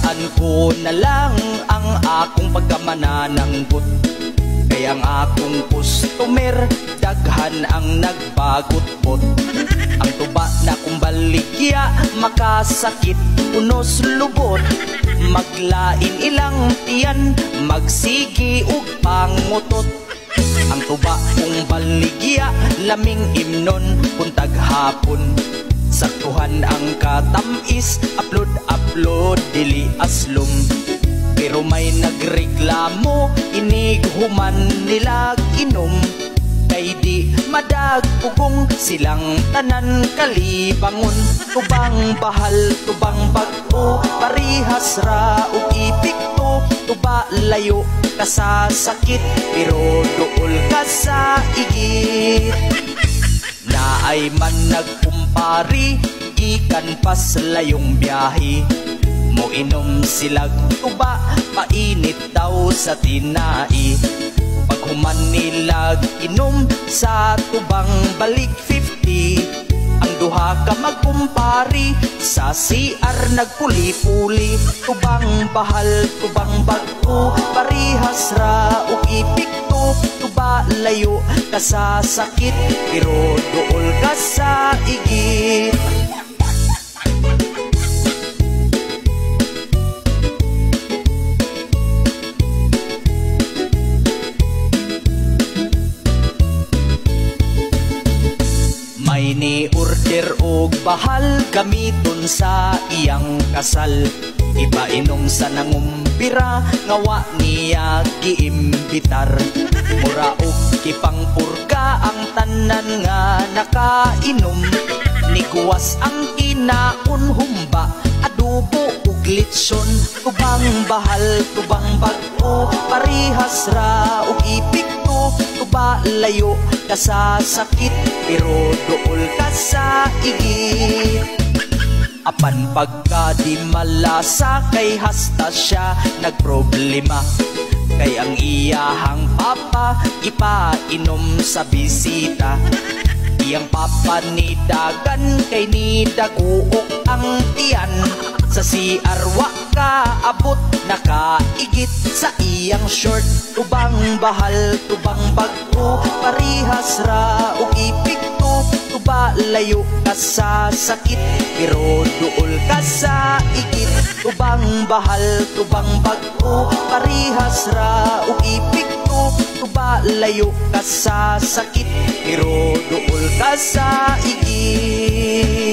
Hayaan ko na lang ang akong pagkamanananggot. Kaya ang akong customer, daghan ang nagbagot-bot. Ang tuba na kong baligya, makasakit, unos lubot. Maglain ilang tiyan, magsigi ug pangutot. Ang tuba kong baligya, laming imnon kung taghapon. Saktuhan ang katamis, upload, dili aslom. Pero may nagreklamo, inighuman nilag inom. Kay di madagpugong silang tanan kalibangon. Tubang bahal, tubang bag-o, parihas ra ug ipikto. Tuba layo ka sa sakit, pero duol ka sa igit. Naay man nagkumpari, ikan pas layong biyahe. Moinom silag tuba, mainit daw sa tinai. Paghuman nilag inom sa tubang balik 50. Ang duha ka magkumpari, sa CR nagpuli-puli. Tubang bahal, tubang bag-o, parihas ra ug ipikto. Tuba layo ka sa sakit, pero duol ka sa igit. May ni-order og bahal, gamiton sa iyang kasal. Ipainom sa nangumpira, ngawa niya giimbitar. Mura og kipangpurga ang tanan nga nakainom. Nikuwas ang kinaon, humba, adobo ug litson. Tubang bahal, tubang bag-o, parihas ra ug ipikto. Tuba layo ka sa sakit, pero duol ka sa igit. Apan pagka di malasa, kay hasta siya nagproblema. Kay ang iyahang papa, ipainom sa bisita. Iyang papa ni dagan, kay ni daguok ang tiyan. Sa CR wa ka abot, nakaigit sa iyang short. Tubang bahal, tubang bag-o, parihas ra ug ipikto. Tuba layo ka sa sakit, pero duol ka sa igit. Tubang bahal, tubang bag-o, parihas ra ug ipikto. Tuba layo ka sa sakit, pero duol ka sa igit.